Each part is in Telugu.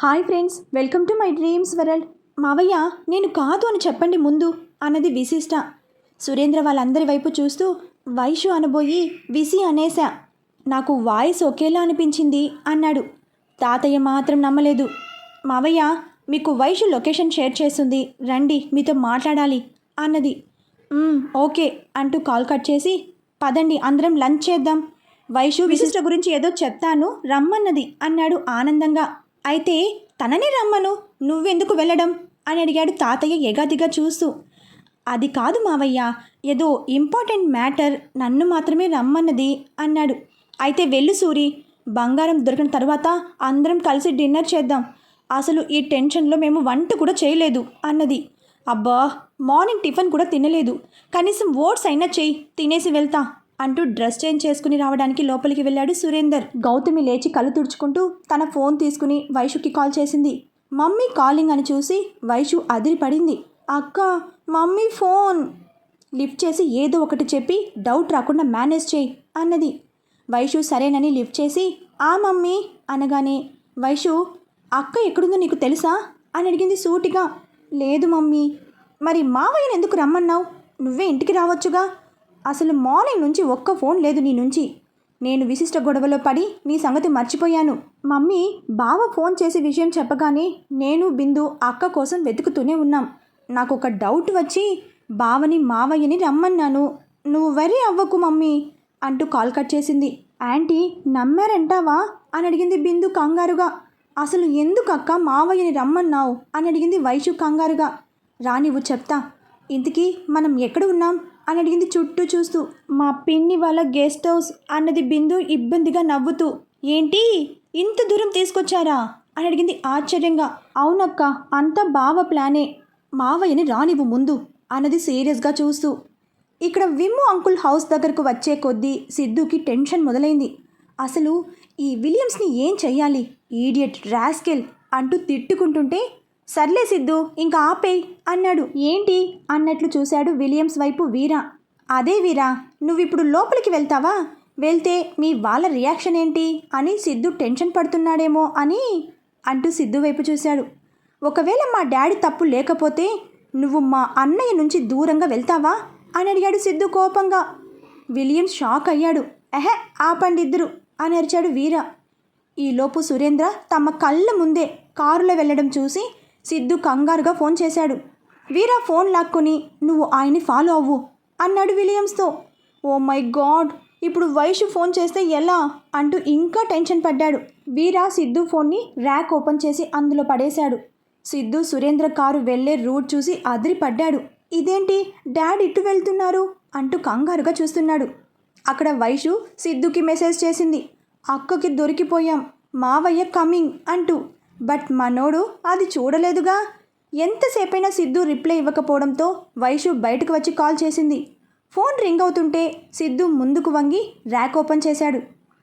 Hi friends, welcome to my dreams world. మావయ్య, నేను కాదు అని చెప్పండి ముందు అన్నది విశిష్ట. సురేంద్ర వాళ్ళందరి వైపు చూస్తూ వైషు అనబోయి విసి అనేసా. నాకు వాయిస్ ఒకేలా అనిపించింది అన్నాడు. తాతయ్య మాత్రం నమ్మలేదు. మావయ్య, మీకు వైషు లొకేషన్ షేర్ చేస్తుంది, రండి మీతో మాట్లాడాలి అన్నది. ఓకే అంటూ కాల్ కట్ చేసి పదండి అందరం లంచ్ చేద్దాం, వైషు విశిష్ట గురించి ఏదో చెప్తాను రమ్మన్నది అన్నాడు ఆనందంగా. అయితే తనని రమ్మను, నువ్వెందుకు వెళ్ళడం అని అడిగాడు తాతయ్య ఎగాదిగా చూస్తూ. అది కాదు మావయ్య, ఏదో ఇంపార్టెంట్ మ్యాటర్, నన్ను మాత్రమే రమ్మన్నది అన్నాడు. అయితే వెళ్ళు సూరి, బంగారం దొరికిన తర్వాత అందరం కలిసి డిన్నర్ చేద్దాం. అసలు ఈ టెన్షన్లో మేము వంట కూడా చేయలేదు అన్నది. అబ్బా, మార్నింగ్ టిఫిన్ కూడా తినలేదు, కనీసం ఓట్స్ అయినా చెయ్యి, తినేసి వెళ్తా అంటూ డ్రెస్ చేంజ్ చేసుకుని రావడానికి లోపలికి వెళ్ళాడు సురేందర్. గౌతమి లేచి కళ్ళు తుడుచుకుంటూ తన ఫోన్ తీసుకుని వైషుకి కాల్ చేసింది. మమ్మీ కాలింగ్ అని చూసి వైషు అదిరిపడింది. అక్క, మమ్మీ ఫోన్. లిఫ్ట్ చేసి ఏదో ఒకటి చెప్పి డౌట్ రాకుండా మేనేజ్ చేయి అన్నది. వైషు సరేనని లిఫ్ట్ చేసి ఆ మమ్మీ అనగానే, వైషు అక్క ఎక్కడుందో నీకు తెలుసా అని అడిగింది సూటిగా. లేదు మమ్మీ. మరి మావయ్యను ఎందుకు రమ్మన్నావు? నువ్వే ఇంటికి రావచ్చుగా. అసలు మార్నింగ్ నుంచి ఒక్క ఫోన్ లేదు నీ నుంచి. నేను విశిష్ట గొడవలో పడి నీ సంగతి మర్చిపోయాను. మమ్మీ బావ ఫోన్ చేసి విషయం చెప్పగానే నేను బిందు అక్క కోసం వెతుకుతూనే ఉన్నాం. నాకు ఒక డౌట్ వచ్చి బావని మావయ్యని రమ్మన్నాను. నువ్వు వరీ అవ్వకు మమ్మీ అంటూ కాల్ కట్ చేసింది. ఆంటీ నమ్మారంటావా అని అడిగింది బిందు కంగారుగా. అసలు ఎందుకు అక్క మావయ్యని రమ్మన్నావు అని అడిగింది వైషు కంగారుగా. రానివ్వు చెప్తా. ఇంతకీ మనం ఎక్కడ ఉన్నాం అని అడిగింది చుట్టూ చూస్తూ. మా పిన్ని వాళ్ళ గెస్ట్ హౌస్ అన్నది బిందు ఇబ్బందిగా నవ్వుతూ. ఏంటి ఇంత దూరం తీసుకొచ్చారా అని అడిగింది ఆశ్చర్యంగా. అవునక్క, అంతా బావ ప్లానే. మావయ్యని రానివ్వు ముందు అన్నది సీరియస్గా చూస్తూ. ఇక్కడ విమ్ము అంకుల్ హౌస్ దగ్గరకు వచ్చే కొద్దీ సిద్ధుకి టెన్షన్ మొదలైంది. అసలు ఈ విలియమ్స్ని ఏం చెయ్యాలి, ఈడియట్ రాస్కెల్ అంటూ తిట్టుకుంటుంటే, సర్లే సిద్ధు ఇంకా ఆపేయ్ అన్నాడు. ఏంటి అన్నట్లు చూశాడు విలియమ్స్ వైపు వీరా. అదే వీరా, నువ్విప్పుడు లోపలికి వెళ్తావా? వెళ్తే మీ వాళ్ళ రియాక్షన్ ఏంటి అని సిద్ధు టెన్షన్ పడుతున్నాడేమో అని అంటూ సిద్ధు వైపు చూశాడు. ఒకవేళ మా డాడీ తప్పు లేకపోతే నువ్వు మా అన్నయ్య నుంచి దూరంగా వెళ్తావా అని అడిగాడు సిద్ధు కోపంగా. విలియమ్స్ షాక్ అయ్యాడు. ఆపండి ఇద్దరు అని అరిచాడు వీరా. ఈలోపు సురేంద్ర తమ కళ్ళ ముందే కారులో వెళ్ళడం చూసి సిద్ధు కంగారుగా ఫోన్ చేశాడు. వీరా ఫోన్ లాక్కుని నువ్వు ఆయన్ని ఫాలో అవ్వు అన్నాడు విలియమ్స్తో. ఓ మై గాడ్, ఇప్పుడు వైషు ఫోన్ చేస్తే ఎలా అంటూ ఇంకా టెన్షన్ పడ్డాడు. వీరా సిద్ధు ఫోన్ని ర్యాక్ ఓపెన్ చేసి అందులో పడేశాడు. సిద్ధు సురేంద్ర కారు వెళ్లే రూట్ చూసి అదిరిపడ్డాడు. ఇదేంటి డాడీ ఇటు వెళ్తున్నారు అంటూ కంగారుగా చూస్తున్నాడు. అక్కడ వైషు సిద్ధుకి మెసేజ్ చేసింది. అక్కకి దొరికిపోయాం, మావయ్య కమింగ్ అంటూ. బట్ మనోడు అది చూడలేదుగా. ఎంతసేపైనా సిద్ధు రిప్లై ఇవ్వకపోవడంతో వైషు బయటకు వచ్చి కాల్ చేసింది. ఫోన్ రింగ్ అవుతుంటే సిద్ధు ముందుకు వంగి ర్యాక్ ఓపెన్ చేశాడు.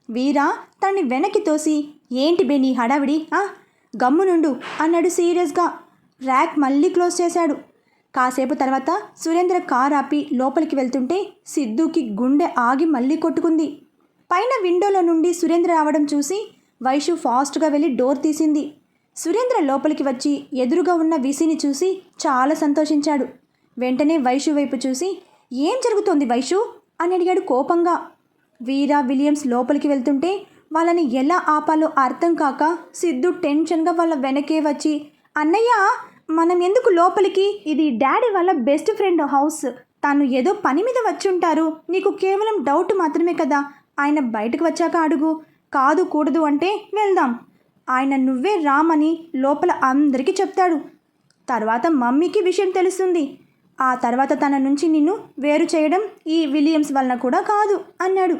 వీరా తన్ని వెనక్కి తోసి, ఏంటి బే నీ హడావిడి, గమ్మునుండు అన్నాడు సీరియస్గా. ర్యాక్ మళ్ళీ క్లోజ్ చేశాడు. కాసేపు తర్వాత సురేంద్ర కార్ ఆపి లోపలికి వెళ్తుంటే సిద్ధుకి గుండె ఆగి మళ్ళీ కొట్టుకుంది. పైన విండోలో నుండి సురేంద్ర రావడం చూసి వైషు ఫాస్ట్గా వెళ్ళి డోర్ తీసింది. సురేంద్ర లోపలికి వచ్చి ఎదురుగా ఉన్న విసిని చూసి చాలా సంతోషించాడు. వెంటనే వైషు వైపు చూసి, ఏం జరుగుతోంది వైషు అని అడిగాడు కోపంగా. వీరా విలియమ్స్ లోపలికి వెళ్తుంటే వాళ్ళని ఎలా ఆపాలో అర్థం కాక సిద్ధు టెన్షన్గా వాళ్ళ వెనకే వచ్చి, అన్నయ్య మనం ఎందుకు లోపలికి, ఇది డాడీ వాళ్ళ బెస్ట్ ఫ్రెండ్ హౌస్, తాను ఏదో పని మీద వచ్చుంటారు, నీకు కేవలం డౌట్ మాత్రమే కదా, ఆయన బయటకు వచ్చాక అడుగు, కాదు కూడదు అంటే వెళ్దాం, ఆయన నువ్వే రామని లోపల అందరికీ చెప్తాడు, తర్వాత మమ్మీకి విషయం తెలుస్తుంది, ఆ తర్వాత తన నుంచి నిన్ను వేరు చేయడం ఈ విలియమ్స్ వలన కూడా కాదు అన్నాడు.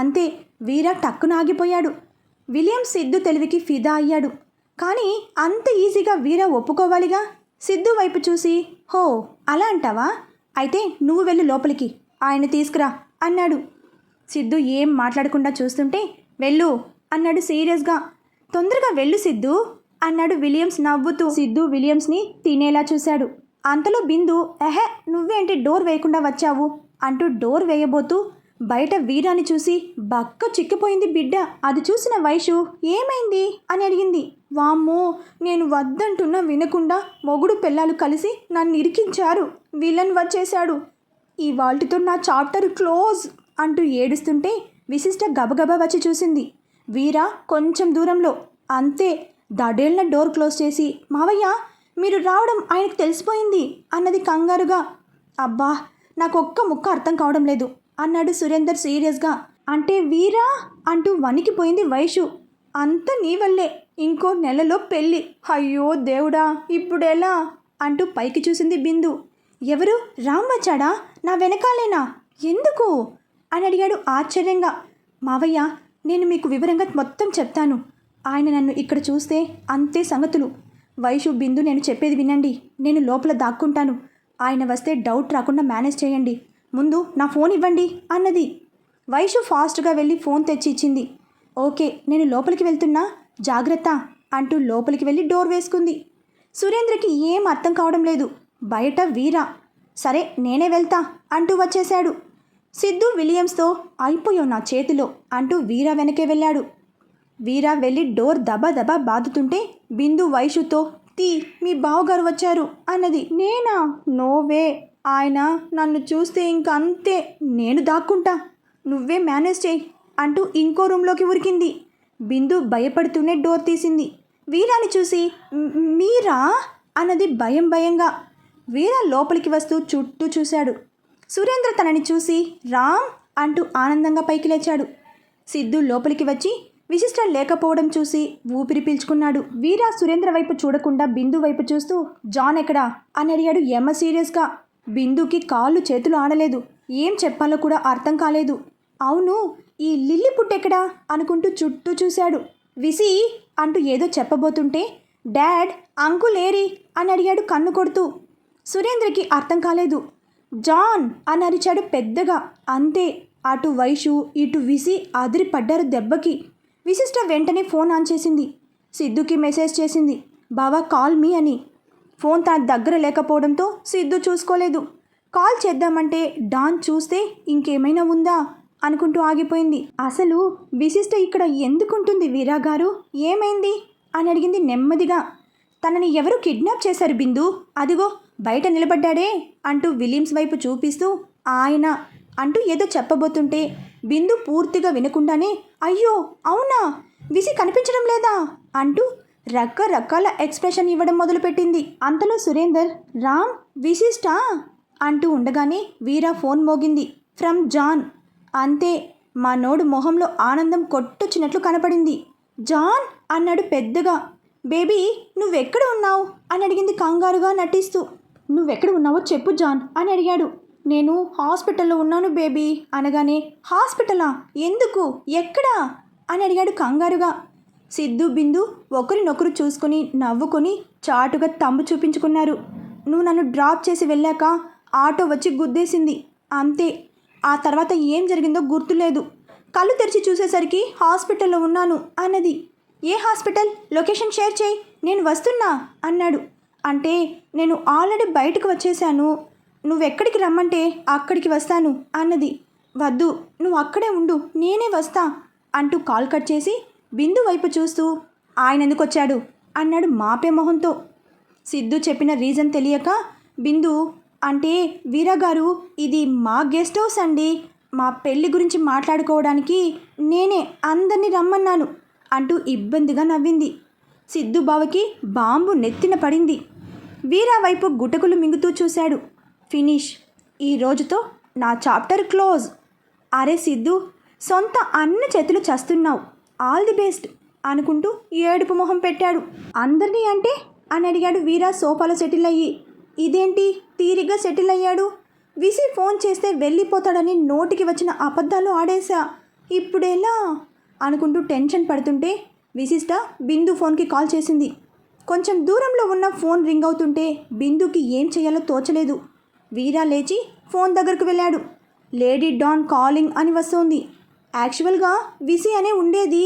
అంతే, వీరా టక్కున ఆగిపోయాడు. విలియమ్స్ సిద్ధు తెలివికి ఫిదా అయ్యాడు. కానీ అంత ఈజీగా వీరా ఒప్పుకోవాలిగా. సిద్ధు వైపు చూసి, హో అలా అంటావా, అయితే నువ్వు వెళ్ళు లోపలికి, ఆయన తీసుకురా అన్నాడు. సిద్ధు ఏం మాట్లాడకుండా చూస్తుంటే, వెళ్ళు అన్నాడు సీరియస్గా. తొందరగా వెళ్ళు సిద్ధు అన్నాడు విలియమ్స్ నవ్వుతూ. సిద్ధు విలియమ్స్ని తినేలా చూశాడు. అంతలో బిందు, నువ్వేంటి డోర్ వేయకుండా వచ్చావు అంటూ డోర్ వేయబోతూ బయట వీరాని చూసి బక్క చిక్కిపోయింది బిడ్డ. అది చూసిన వైషు ఏమైంది అని అడిగింది. వామ్మో, నేను వద్దంటున్నా వినకుండా మొగుడు పెళ్ళాలు కలిసి నన్ను ఇరికించారు. విలన్ వచ్చేశాడు. ఈ వాల్టితో నా చాప్టర్ క్లోజ్ అంటూ ఏడుస్తుంటే విశిష్ట గబగబా వచ్చి చూసింది. వీర కొంచెం దూరంలో. అంతే, దడేళ్ళ డోర్ క్లోజ్ చేసి, మావయ్య మీరు రావడం ఆయనకు తెలిసిపోయింది అన్నది కంగారుగా. అబ్బా, నాకు ఒక్క ముక్క అర్థం కావడం లేదు అన్నాడు సురేందర్ సీరియస్గా. అంటే వీరా అంటూ వణికిపోయింది వైషు. అంత నీ వల్లే, ఇంకో నెలలో పెళ్ళి. అయ్యో దేవుడా, ఇప్పుడెలా అంటూ పైకి చూసింది బిందు. ఎవరు, రామ్ వచ్చాడా? నా వెనకాలేనా? ఎందుకు అని అడిగాడు ఆశ్చర్యంగా. మావయ్య, నేను మీకు వివరంగా మొత్తం చెప్తాను. ఆయన నన్ను ఇక్కడ చూస్తే అంతే సంగతులు. వైషు, బిందు, నేను చెప్పేది వినండి. నేను లోపల దాక్కుంటాను. ఆయన వస్తే డౌట్ రాకుండా మేనేజ్ చేయండి. ముందు నా ఫోన్ ఇవ్వండి అన్నది. వైషు ఫాస్ట్గా వెళ్ళి ఫోన్ తెచ్చి ఇచ్చింది. ఓకే, నేను లోపలికి వెళ్తున్నా, జాగ్రత్త అంటూ లోపలికి వెళ్ళి డోర్ వేసుకుంది. సురేంద్రకి ఏం అర్థం కావడం లేదు. బయట వీరా. సరే నేనే వెళ్తా అంటూ వచ్చేశాడు. సిద్ధు విలియమ్స్తో అయిపోయావు నా చేతిలో అంటూ వీరా వెనకే వెళ్ళాడు. వీరా వెళ్ళి డోర్ దబా దబా బాదుతుంటే బిందు వైషుతో, మీ బావగారు వచ్చారు అన్నది. నేనా? నోవే, ఆయన నన్ను చూస్తే ఇంక అంతే, నేను దాక్కుంటా, నువ్వే మేనేజ్ చేయి అంటూ ఇంకో రూమ్లోకి ఉరికింది. బిందు భయపడుతూనే డోర్ తీసింది. వీరాని చూసి, మీరా అన్నది భయం భయంగా. వీరా లోపలికి వస్తూ చుట్టూ చూశాడు. సురేంద్ర తనని చూసి రామ్ అంటూ ఆనందంగా పైకి లేచాడు. సిద్ధు లోపలికి వచ్చి విశిష్ట లేకపోవడం చూసి ఊపిరి పీల్చుకున్నాడు. వీరా సురేంద్ర వైపు చూడకుండా బిందు వైపు చూస్తూ, జాన్ ఎక్కడా అని అడిగాడు యమ సీరియస్గా. బిందుకి కాళ్ళు చేతులు ఆడలేదు. ఏం చెప్పాలో కూడా అర్థం కాలేదు. అవును, ఈ లిల్లీ పుట్టెక్కడా అనుకుంటూ చుట్టూ చూశాడు. విసి అంటూ ఏదో చెప్పబోతుంటే, డాడ్, అంకుల్ ఏరి అని అడిగాడు కన్ను కొడుతూ. సురేంద్రకి అర్థం కాలేదు. జాన్ అని అరిచాడు పెద్దగా. అంతే, అటు వైషు ఇటు విసి అదిరి పడ్డారు దెబ్బకి. విశిష్ట వెంటనే ఫోన్ ఆన్ చేసింది. సిద్ధుకి మెసేజ్ చేసింది, బావా కాల్ మీ అని. ఫోన్ తన దగ్గర లేకపోవడంతో సిద్ధు చూసుకోలేదు. కాల్ చేద్దామంటే డాన్ చూస్తే ఇంకేమైనా ఉందా అనుకుంటూ ఆగిపోయింది. అసలు విశిష్ట ఇక్కడ ఎందుకుంటుంది వీరా గారు? ఏమైంది అని అడిగింది నెమ్మదిగా. తనని ఎవరు కిడ్నాప్ చేశారు బిందు, అదిగో బయట నిలబడ్డాడే అంటూ విలియమ్స్ వైపు చూపిస్తూ, ఆయన అంటూ ఏదో చెప్పబోతుంటే బిందు పూర్తిగా వినకుండానే, అయ్యో అవునా, విసి కనిపించడం లేదా అంటూ రకరకాల ఎక్స్ప్రెషన్ ఇవ్వడం మొదలుపెట్టింది. అంతలో సురేందర్, రామ్, విశిష్ట అంటూ ఉండగానే వీరా ఫోన్ మోగింది. From John. అంతే, మా నోడు మొహంలో ఆనందం కొట్టొచ్చినట్లు కనపడింది. జాన్ అన్నాడు పెద్దగా. బేబీ, నువ్వెక్కడ ఉన్నావు అని అడిగింది కంగారుగా నటిస్తూ. నువ్వెక్కడ ఉన్నావో చెప్పు జాన్ అని అడిగాడు. నేను హాస్పిటల్లో ఉన్నాను బేబీ అనగానే, హాస్పిటలా? ఎందుకు? ఎక్కడా అని అడిగాడు కంగారుగా. సిద్ధు బిందు ఒకరినొకరు చూసుకుని నవ్వుకొని చాటుగా తంబు చూపించుకున్నారు. నువ్వు నన్ను డ్రాప్ చేసి వెళ్ళాక ఆటో వచ్చి గుద్దేసింది, అంతే. ఆ తర్వాత ఏం జరిగిందో గుర్తులేదు. కళ్ళు తెరిచి చూసేసరికి హాస్పిటల్లో ఉన్నాను అన్నది. ఏ హాస్పిటల్? లొకేషన్ షేర్ చేయి, నేను వస్తున్నా అన్నాడు. అంటే నేను ఆల్రెడీ బయటకు వచ్చేసాను, నువ్వెక్కడికి రమ్మంటే అక్కడికి వస్తాను అన్నది. వద్దు, నువ్వు అక్కడే ఉండు, నేనే వస్తా అంటూ కాల్ కట్ చేసి బిందు వైపు చూస్తూ, ఆయన ఎందుకు వచ్చాడు అన్నాడు మాపే మొహంతో. సిద్ధు చెప్పిన రీజన్ తెలియక బిందు, అంటే వీరగారు, ఇది మా గెస్ట్ హౌస్ అండి, మా పెళ్ళి గురించి మాట్లాడుకోవడానికి నేనే అందరినీ రమ్మన్నాను అంటూ ఇబ్బందిగా నవ్వింది. సిద్ధు బావకి బాంబు నెత్తిన పడింది. వీరా వైపు గుటకులు మింగుతూ చూశాడు. ఫినిష్, ఈ రోజుతో నా చాప్టర్ క్లోజ్. అరే సిద్ధు, సొంత అన్న చేతులు చస్తున్నావు, ఆల్ ది బెస్ట్ అనుకుంటూ ఏడుపు మొహం పెట్టాడు. అందరినీ అంటే అని అడిగాడు వీరా సోఫాలో సెటిల్ అయ్యి. ఇదేంటి తీరిగ్గా సెటిల్ అయ్యాడు? విసి ఫోన్ చేస్తే వెళ్ళిపోతాడని నోటికి వచ్చిన అబద్ధాలు ఆడేశా, ఇప్పుడెలా అనుకుంటూ టెన్షన్ పడుతుంటే విశిష్ట బిందు ఫోన్కి కాల్ చేసింది. కొంచెం దూరంలో ఉన్న ఫోన్ రింగ్ అవుతుంటే బిందుకి ఏం చేయాలో తోచలేదు. వీరా లేచి ఫోన్ దగ్గరకు వెళ్ళాడు. లేడీ డాన్ కాలింగ్ అని వస్తోంది. యాక్చువల్గా విసి అనే ఉండేది.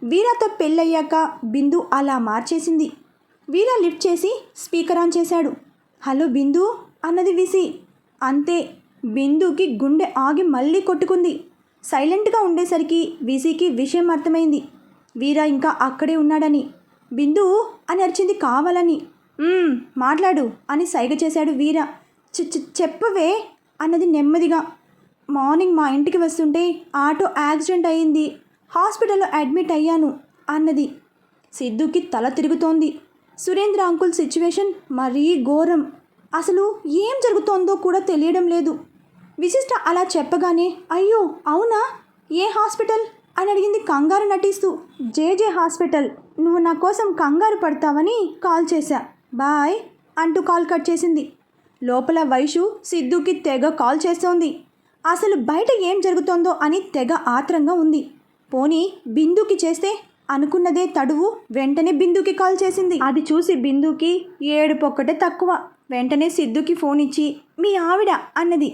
వీరాతో పెళ్ళయ్యాక బిందు అలా మార్చేసింది. వీరా లిఫ్ట్ చేసి స్పీకర్ ఆన్ చేశాడు. హలో బిందు అన్నది విసి. అంతే, బిందుకి గుండె ఆగి మళ్ళీ కొట్టుకుంది. సైలెంట్గా ఉండేసరికి విసికి విషయం అర్థమైంది. వీరా ఇంకా అక్కడే ఉన్నాడని. బిందు అని అరిచింది కావాలని. మాట్లాడు అని సైగ చేశాడు వీర. చెప్పవే అన్నది నెమ్మదిగా. మార్నింగ్ మా ఇంటికి వస్తుంటే ఆటో యాక్సిడెంట్ అయ్యింది, హాస్పిటల్లో అడ్మిట్ అయ్యాను అన్నది. సిద్ధుకి తల తిరుగుతోంది. సురేంద్ర అంకుల్ సిచ్యువేషన్ మరీ ఘోరం. అసలు ఏం జరుగుతోందో కూడా తెలియడం లేదు. విశిష్ట అలా చెప్పగానే అయ్యో అవునా, ఏ హాస్పిటల్ అని అడిగింది కంగారు నటిస్తూ. జేజే హాస్పిటల్. నువ్వు నా కోసం కంగారు పడతావని కాల్ చేశా, బాయ్ అంటూ కాల్ కట్ చేసింది. లోపల వైషు సిద్ధుకి తెగ కాల్ చేస్తోంది. అసలు బయట ఏం జరుగుతోందో అని తెగ ఆత్రంగా ఉంది. పోనీ బిందుకి చేస్తే అనుకున్నదే తడువు. వెంటనే బిందుకి కాల్ చేసింది. అది చూసి బిందుకి ఏడుపొక్కటే తక్కువ. వెంటనే సిద్ధుకి ఫోన్ ఇచ్చి మీ ఆవిడ అన్నది.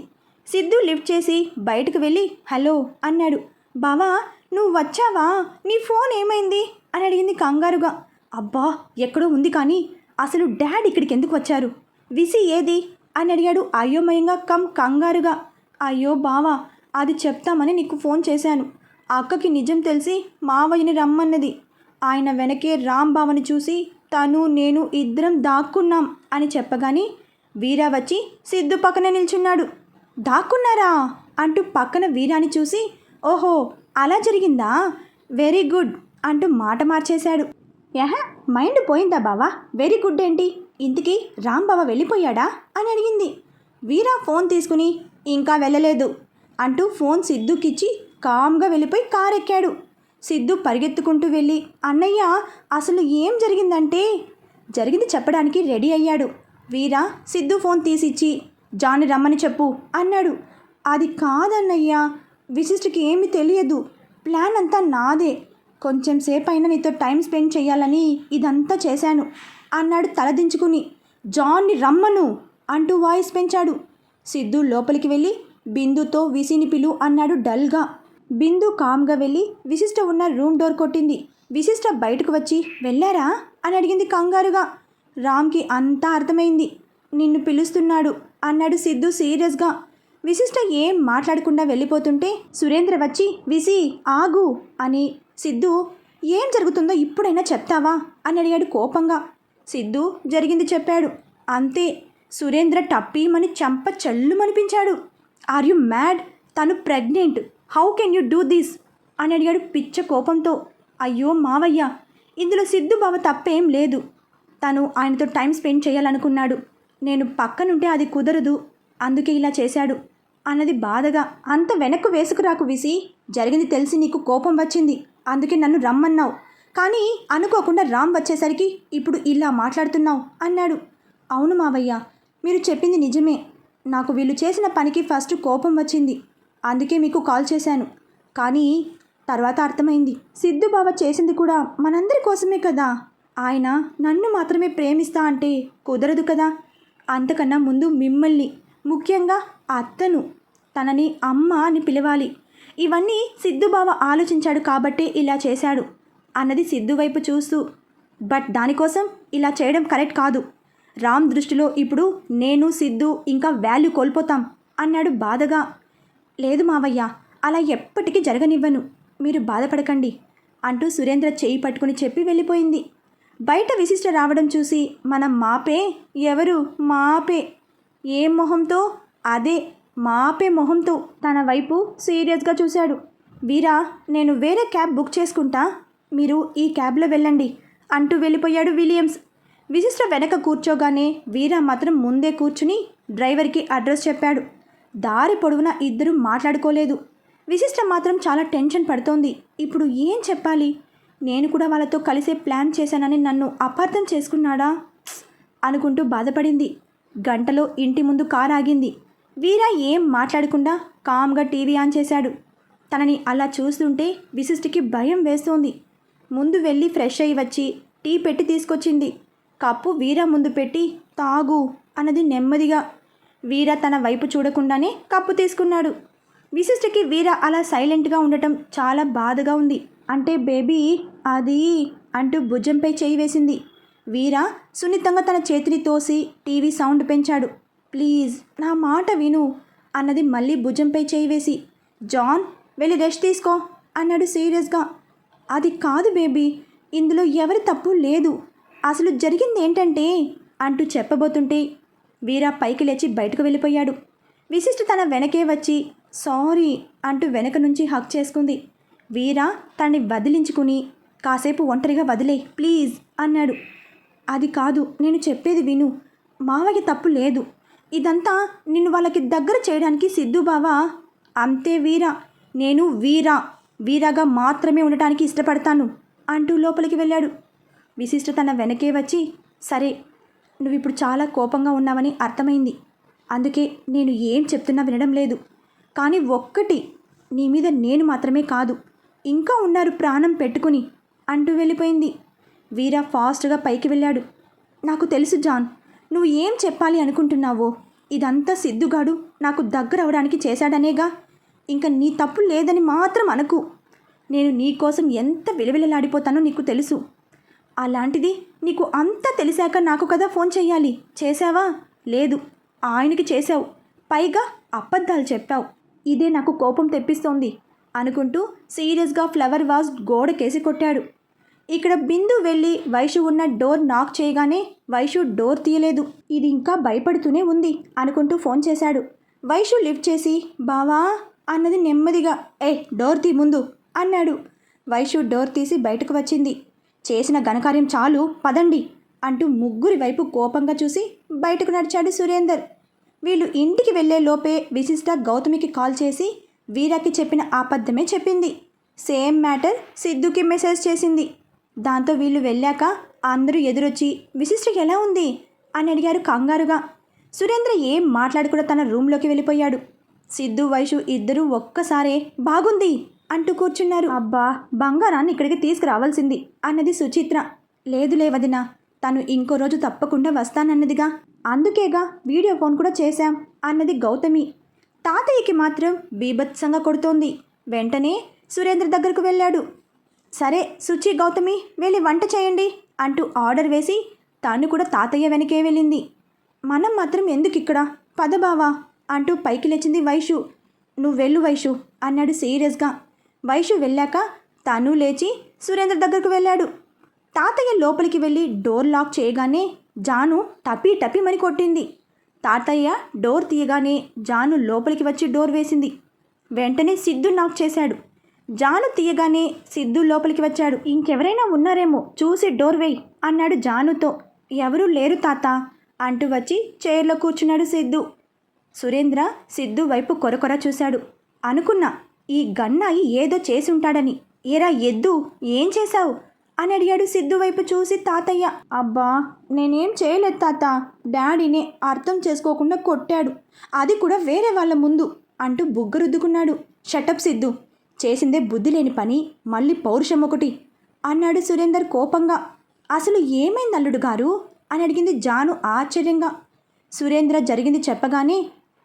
సిద్ధు లిఫ్ట్ చేసి బయటకు వెళ్ళి హలో అన్నాడు. బావా నువ్వు వచ్చావా, నీ ఫోన్ ఏమైంది అని అడిగింది కంగారుగా. అబ్బా ఎక్కడో ఉంది కానీ అసలు డాడ్ ఇక్కడికి ఎందుకు వచ్చారు, విసి ఏది అని అడిగాడు అయోమయంగా కంగారుగా. అయ్యో బావా అది చెప్తామని నీకు ఫోన్ చేశాను. అక్కకి నిజం తెలిసి మావయ్యని రమ్మన్నది. ఆయన వెనకే రాంబావని చూసి తను నేను ఇద్దరం దాక్కున్నాం అని చెప్పగాని వీరా వచ్చి సిద్ధు పక్కన నిల్చున్నాడు. దాక్కున్నారా అంటూ పక్కన వీరాని చూసి ఓహో అలా జరిగిందా, వెరీ గుడ్ అంటూ మాట మార్చేశాడు. మైండ్ పోయిందా బావా, వెరీ గుడ్ ఏంటి, ఇంటికి రాంబావ వెళ్ళిపోయాడా అని అడిగింది. వీరా ఫోన్ తీసుకుని ఇంకా వెళ్ళలేదు అంటూ ఫోన్ సిద్ధుకిచ్చి కామ్గా వెళ్ళిపోయి కారు ఎక్కాడు. సిద్ధు పరిగెత్తుకుంటూ వెళ్ళి అన్నయ్య అసలు ఏం జరిగిందంటే జరిగింది చెప్పడానికి రెడీ అయ్యాడు. వీరా సిద్ధు ఫోన్ తీసిచ్చి జాన్ని రమ్మని చెప్పు అన్నాడు. అది కాదన్నయ్య, విశిష్టికి ఏమీ తెలియదు, ప్లాన్ అంతా నాదే, కొంచెం సేపు అయినా నీతో టైం స్పెండ్ చేయాలని ఇదంతా చేశాను అన్నాడు తలదించుకుని. జాన్ని రమ్మను అంటూ వాయిస్ పెంచాడు. సిద్ధు లోపలికి వెళ్ళి బిందుతో విసిని పిలు అన్నాడు డల్గా. బిందు కామ్గా వెళ్ళి విశిష్ట ఉన్న రూమ్ డోర్ కొట్టింది. విశిష్ట బయటకు వచ్చి వెళ్ళారా అని అడిగింది కంగారుగా. రామ్కి అంతా అర్థమైంది. నిన్ను పిలుస్తున్నాడు అన్నాడు సిద్ధు సీరియస్గా. విశిష్ట ఏం మాట్లాడకుండా వెళ్ళిపోతుంటే సురేంద్ర వచ్చి విసి ఆగు అని. సిద్ధు ఏం జరుగుతుందో ఇప్పుడైనా చెప్తావా అని అడిగాడు కోపంగా. సిద్ధు జరిగింది చెప్పాడు. అంతే. సురేంద్ర టప్పీమని చంప చల్లుమనిపించాడు. ఆర్ యు మ్యాడ్, తను pregnant, how can you do this అని అడిగాడు పిచ్చ కోపంతో. అయ్యో మావయ్య, ఇందులో సిద్ధు బావ తప్పేం లేదు, తను ఆయనతో టైం స్పెండ్ చేయాలనుకున్నాడు, నేను పక్కనుంటే అది కుదరదు, అందుకే ఇలా చేశాడు అన్నది బాధగా. అంత వెనక్కు వేసుకురాకు విసి, జరిగింది తెలిసి నీకు కోపం వచ్చింది, అందుకే నన్ను రమ్మన్నావు, కానీ అనుకోకుండా రామ్ వచ్చేసరికి ఇప్పుడు ఇలా మాట్లాడుతున్నావు అన్నాడు. అవును మావయ్య, మీరు చెప్పింది నిజమే, నాకు వీళ్ళు చేసిన పనికి ఫస్ట్ కోపం వచ్చింది, అందుకే మీకు కాల్ చేశాను, కానీ తర్వాత అర్థమైంది సిద్ధు బావ చేసింది కూడా మనందరి కోసమే కదా, ఆయన నన్ను మాత్రమే ప్రేమిస్తా అంటే కుదరదు కదా, అంతకన్నా ముందు మిమ్మల్ని, ముఖ్యంగా అత్తను, తనని అమ్మ అని పిలవాలి, ఇవన్నీ సిద్ధు బావ ఆలోచించాడు కాబట్టే ఇలా చేశాడు అన్నది సిద్ధు వైపు చూస్తూ. బట్ దానికోసం ఇలా చేయడం కరెక్ట్ కాదు, రామ్ దృష్టిలో ఇప్పుడు నేను సిద్ధు ఇంకా వాల్యూ కోల్పోతాం అన్నాడు బాధగా. లేదు మావయ్య, అలా ఎప్పటికీ జరగనివ్వను, మీరు బాధపడకండి అంటూ సురేంద్ర చేయి పట్టుకుని చెప్పి వెళ్ళిపోయింది. బయట విశిష్ట రావడం చూసి మనం మాపే, ఎవరు మాపే, ఏ మొహంతో, అదే మాపే మొహంతో తన వైపు సీరియస్గా చూశాడు. వీరా, నేను వేరే క్యాబ్ బుక్ చేసుకుంటా, మీరు ఈ క్యాబ్లో వెళ్ళండి అంటూ వెళ్ళిపోయాడు విలియమ్స్. విశిష్ట వెనక కూర్చోగానే వీరా మాత్రం ముందే కూర్చుని డ్రైవర్కి అడ్రస్ చెప్పాడు. దారి పొడవునా ఇద్దరు మాట్లాడుకోలేదు. విశిష్ట మాత్రం చాలా టెన్షన్ పడుతోంది. ఇప్పుడు ఏం చెప్పాలి, నేను కూడా వాళ్ళతో కలిసే ప్లాన్ చేశానని నన్ను అపార్థం చేసుకున్నాడా అనుకుంటూ బాధపడింది. గంటలో ఇంటి ముందు కారు ఆగింది. వీరా ఏం మాట్లాడకుండా కామ్గా టీవీ ఆన్ చేశాడు. తనని అలా చూస్తుంటే విశిష్టికి భయం వేస్తోంది. ముందు వెళ్ళి ఫ్రెష్ అయ్యి వచ్చి టీ పెట్టి తీసుకొచ్చింది. కప్పు వీరా ముందు పెట్టి తాగు అన్నది నెమ్మదిగా. వీరా తన వైపు చూడకుండానే కప్పు తీసుకున్నాడు. విశిష్టికి వీరా అలా సైలెంట్గా ఉండటం చాలా బాధగా ఉంది. అంటే బేబీ అది అంటూ భుజంపై చేయి వేసింది. వీరా సున్నితంగా తన చేతిని తోసి టీవీ సౌండ్ పెంచాడు. ప్లీజ్ నా మాట విను అన్నది మళ్ళీ భుజంపై చేయి వేసి. జాన్ వెళ్ళి రెస్ట్ తీసుకో అన్నాడు సీరియస్గా. అది కాదు బేబీ, ఇందులో ఎవరి తప్పు లేదు. అసలు జరిగింది ఏంటంటే అంటూ చెప్పబోతుంటే వీర పైకి లేచి బయటకు వెళ్ళిపోయాడు. విశిష్ట తన వెనకే వచ్చి సారీ అంటూ వెనక నుంచి హక్ చేసుకుంది. వీర తనని వదిలించుకుని కాసేపు ఒంటరిగా వదిలే ప్లీజ్ అన్నాడు. అది కాదు, నేను చెప్పేది విను. మావయ్య తప్పు లేదు. ఇదంతా నిన్ను వాళ్ళకి దగ్గర చేయడానికి సిద్ధు బావా. అంతే వీర. నేను వీరాగా మాత్రమే ఉండటానికి ఇష్టపడతాను అంటూ లోపలికి వెళ్ళాడు. విశిష్ట తన వెనకే వచ్చి సరే, నువ్విప్పుడు చాలా కోపంగా ఉన్నావని అర్థమైంది. అందుకే నేను ఏం చెప్తున్నా వినడం లేదు. కానీ ఒక్కటి, నీ మీద నేను మాత్రమే కాదు, ఇంకా ఉన్నారు ప్రాణం పెట్టుకుని అంటూ వెళ్ళిపోయింది. వీర ఫాస్ట్గా పైకి వెళ్ళాడు. నాకు తెలుసు జాన్, నువ్వు ఏం చెప్పాలి అనుకుంటున్నావో. ఇదంతా సిద్ధుగాడు నాకు దగ్గర అవడానికి చేశాడనేగా. ఇంకా నీ తప్పు లేదని మాత్రం అనకు. నేను నీ కోసం ఎంత విలవిలలాడిపోతానో నీకు తెలుసు. అలాంటిది నీకు అంతా తెలిసాక నాకు కదా ఫోన్ చెయ్యాలి. చేశావా? లేదు, ఆయనకి చేశావు. పైగా అబద్ధాలు చెప్పావు. ఇదే నాకు కోపం తెప్పిస్తోంది అనుకుంటూ సీరియస్గా ఫ్లవర్ వాజ్ గోడకేసి కొట్టాడు. ఇక్కడ బిందు వెళ్ళి వైషు ఉన్న డోర్ నాక్ చేయగానే వైషు డోర్ తీయలేదు. ఇది ఇంకా భయపడుతూనే ఉంది అనుకుంటూ ఫోన్ చేశాడు. వైషు లిఫ్ట్ చేసి బావా అన్నది నెమ్మదిగా. డోర్ తీ ముందు అన్నాడు. వైషు డోర్ తీసి బయటకు వచ్చింది. చేసిన ఘనకార్యం చాలు, పదండి అంటూ ముగ్గురి వైపు కోపంగా చూసి బయటకు నడిచాడు సురేందర్. వీళ్ళు ఇంటికి వెళ్లే లోపే విశిష్ట గౌతమికి కాల్ చేసి వీరాకి చెప్పిన అబద్ధమే చెప్పింది. సేమ్ మ్యాటర్ సిద్ధుకి మెసేజ్ చేసింది. దాంతో వీళ్ళు వెళ్ళాక అందరూ ఎదురొచ్చి విశిష్ట ఎలా ఉంది అని అడిగారు కంగారుగా. సురేంద్ర ఏం మాట్లాడకుండా తన రూమ్లోకి వెళ్ళిపోయాడు. సిద్ధు వైషు ఇద్దరూ ఒక్కసారే బాగుంది అంటూ కూర్చున్నారు. అబ్బా, బంగారాన్ని ఇక్కడికి తీసుకురావాల్సింది అన్నది సుచిత్ర. లేదులే వదిన, తను ఇంకో రోజు తప్పకుండా వస్తానన్నదిగా, అందుకేగా వీడియో ఫోన్ కూడా చేశాం అన్నది గౌతమి. తాతయ్యకి మాత్రం బీభత్సంగా కొడుతోంది. వెంటనే సురేంద్ర దగ్గరకు వెళ్ళాడు. సరే సుచి, గౌతమి వెళ్ళి వంట చేయండి అంటూ ఆర్డర్ వేసి తాను కూడా తాతయ్య వెనకే వెళ్ళింది. మనం మాత్రం ఎందుకు ఇక్కడ, పద బావా అంటూ పైకి లేచింది వైషు. నువ్వు వెళ్ళు వైషు అన్నాడు సీరియస్గా. వైషు వెళ్ళాక తను లేచి సురేంద్ర దగ్గరకు వెళ్ళాడు. తాతయ్య లోపలికి వెళ్ళి డోర్ లాక్ చేయగానే జాను టపీ మని కొట్టింది. తాతయ్య డోర్ తీయగానే జాను లోపలికి వచ్చి డోర్ వేసింది. వెంటనే సిద్ధు నాక్ చేశాడు. జాను తీయగానే సిద్ధు లోపలికి వచ్చాడు. ఇంకెవరైనా ఉన్నారేమో చూసి డోర్ వేయి అన్నాడు జానుతో. ఎవరూ లేరు తాత అంటూ వచ్చి చైర్లో కూర్చున్నాడు సిద్ధు. సురేంద్ర సిద్ధు వైపు కొరకొర చూశాడు. అనుకున్నా, ఈ గన్నాయి ఏదో చేసి ఉంటాడని. ఏరా ఎద్దు, ఏం చేశావు అని అడిగాడు సిద్ధు వైపు చూసి తాతయ్య. అబ్బా, నేనేం చేయలేదు తాత, డాడీనే అర్థం చేసుకోకుండా కొట్టాడు, అది కూడా వేరే వాళ్ళ ముందు అంటూ బుగ్గరుద్దుకున్నాడు. షటప్ సిద్ధు, చేసిందే బుద్ధి లేని పని, మళ్ళీ పౌరుషం ఒకటి అన్నాడు సురేందర్ కోపంగా. అసలు ఏమైంది అల్లుడు గారు అని అడిగింది జాను ఆశ్చర్యంగా. సురేంద్ర జరిగింది చెప్పగానే,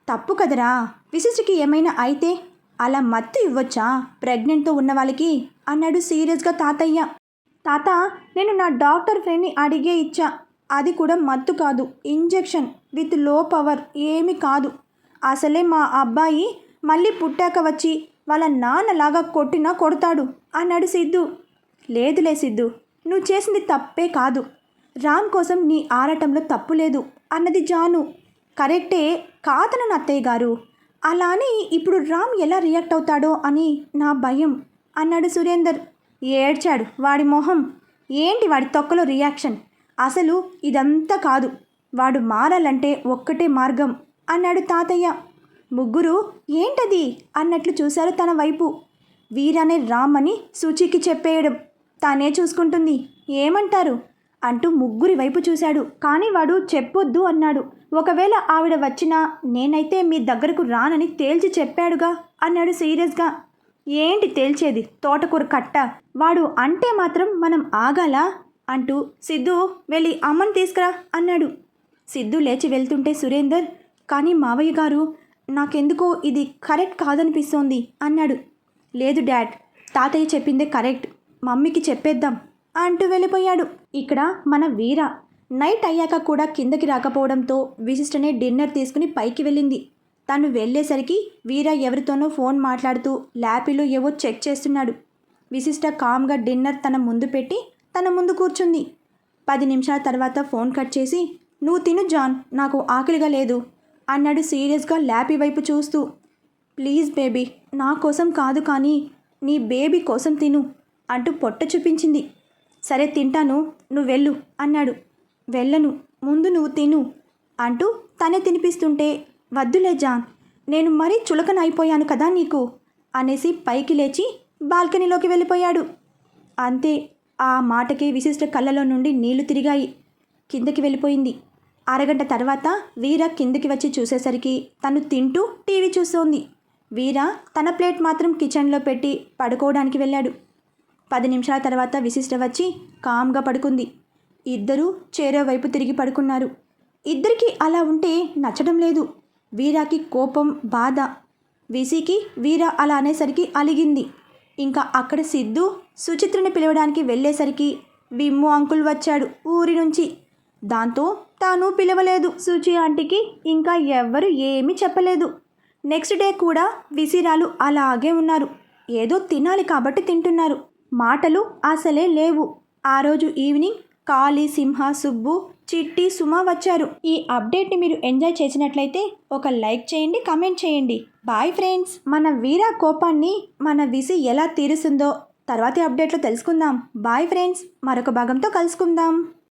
తప్పు కదరా, విశిష్టికి ఏమైనా అయితే అలా మత్తు ఇవ్వచ్చా ప్రెగ్నెంట్తో ఉన్న వాళ్ళకి అన్నాడు సీరియస్గా తాతయ్య. తాత, నేను నా డాక్టర్ ఫ్రెండ్ని అడిగే ఇచ్చా, అది కూడా మత్తు కాదు, ఇంజెక్షన్ విత్ లో పవర్, ఏమీ కాదు. అసలే మా అబ్బాయి మళ్ళీ పుట్టాక వచ్చి వాళ్ళ నాన్నలాగా కొట్టినా కొడతాడు అన్నాడు సిద్ధు. లేదులే సిద్ధు, నువ్వు చేసింది తప్పే కాదు, రామ్ కోసం నీ ఆరాటంలో తప్పు లేదు అన్నది జాను. కరెక్టే కాదనను అత్తయ్య గారు, అలా అని ఇప్పుడు రామ్ ఎలా రియాక్ట్ అవుతాడో అని నా భయం అన్నాడు సురేందర్. ఏడ్చాడు వాడి మొహం. ఏంటి వాడి తొక్కలో రియాక్షన్? అసలు ఇదంతా కాదు, వాడు మారాలంటే ఒక్కటే మార్గం అన్నాడు తాతయ్య. ముగ్గురు ఏంటది అన్నట్లు చూశారు తన వైపు. వీరానే రామ్ అని సూచికి చెప్పేయడం, తానే చూసుకుంటుంది, ఏమంటారు అంటూ ముగ్గురి వైపు చూశాడు. కానీ వాడు చెప్పొద్దు అన్నాడు. ఒకవేళ ఆవిడ వచ్చినా నేనైతే మీ దగ్గరకు రానని తేల్చి చెప్పాడుగా అన్నాడు సీరియస్గా. ఏంటి తేల్చేది, తోటకూర కట్ట, వాడు అంటే మాత్రం మనం ఆగాలా అంటూ సిద్ధు వెళ్ళి అమ్మని తీసుకురా అన్నాడు. సిద్ధు లేచి వెళ్తుంటే సురేందర్, కానీ మావయ్య గారు, నాకెందుకో ఇది కరెక్ట్ కాదనిపిస్తోంది అన్నాడు. లేదు డాడ్, తాతయ్య చెప్పిందే కరెక్ట్, మమ్మీకి చెప్పేద్దాం అంటూ వెళ్ళిపోయాడు. ఇక్కడ మన వీర నైట్ అయ్యాక కూడా కిందకి రాకపోవడంతో విశిష్టనే డిన్నర్ తీసుకుని పైకి వెళ్ళింది. తను వెళ్ళేసరికి వీర ఎవరితోనో ఫోన్ మాట్లాడుతూ ల్యాపీలో ఏవో చెక్ చేస్తున్నాడు. విశిష్ట కామ్గా డిన్నర్ తన ముందు పెట్టి తన ముందు కూర్చుంది. 10 నిమిషాల తర్వాత ఫోన్ కట్ చేసి, నువ్వు తిను జాన్, నాకు ఆకలిగా లేదు అన్నాడు సీరియస్గా ల్యాపీ వైపు చూస్తూ. ప్లీజ్ బేబీ, నా కోసం కాదు కానీ నీ బేబీ కోసం తిను అంటూ పొట్ట చూపించింది. సరే తింటాను, నువ్వు వెళ్ళు అన్నాడు. వెళ్ళను, ముందు నువ్వు తిను అంటూ తనే తినిపిస్తుంటే, వద్దులే జాన్, నేను మరీ చులకన అయిపోయాను కదా నీకు అనేసి పైకి లేచి బాల్కనీలోకి వెళ్ళిపోయాడు. అంతే, ఆ మాటకి విశిష్ట కళ్ళలో నుండి నీళ్లు తిరిగాయి. కిందకి వెళ్ళిపోయింది. అరగంట తర్వాత వీర కిందకి వచ్చి చూసేసరికి తను తింటూ టీవీ చూస్తోంది. వీర తన ప్లేట్ మాత్రం కిచెన్లో పెట్టి పడుకోవడానికి వెళ్ళాడు. 10 నిమిషాల తర్వాత విశిష్ట వచ్చి కామ్గా పడుకుంది. ఇద్దరూ చేరో వైపు తిరిగి పడుకున్నారు. ఇద్దరికీ అలా ఉంటే నచ్చడం లేదు. వీరాకి కోపం, బాధ. విసికి వీర అలా అనేసరికి అలిగింది. ఇంకా అక్కడ సిద్ధు సుచిత్రని పిలవడానికి వెళ్ళేసరికి బిమ్ము అంకుల్ వచ్చాడు ఊరి నుంచి. దాంతో తాను పిలవలేదు సుచి ఆంటీకి. ఇంకా ఎవ్వరు ఏమీ చెప్పలేదు. నెక్స్ట్ డే కూడా విసిరాలు అలాగే ఉన్నారు. ఏదో తినాలి కాబట్టి తింటున్నారు. మాటలు అసలే లేవు. ఆ రోజు ఈవినింగ్ కాళీ, సింహ, సుబ్బు, చిట్టి, సుమ వచ్చారు. ఈ అప్డేట్ని మీరు ఎంజాయ్ చేసినట్లయితే ఒక లైక్ చేయండి, కమెంట్ చేయండి. Bye friends. మన వీర కోపాన్ని మన విసి ఎలా తీరుస్తుందో తర్వాతి అప్డేట్లో తెలుసుకుందాం. బాయ్ ఫ్రెండ్స్, మరొక భాగంతో కలుసుకుందాం.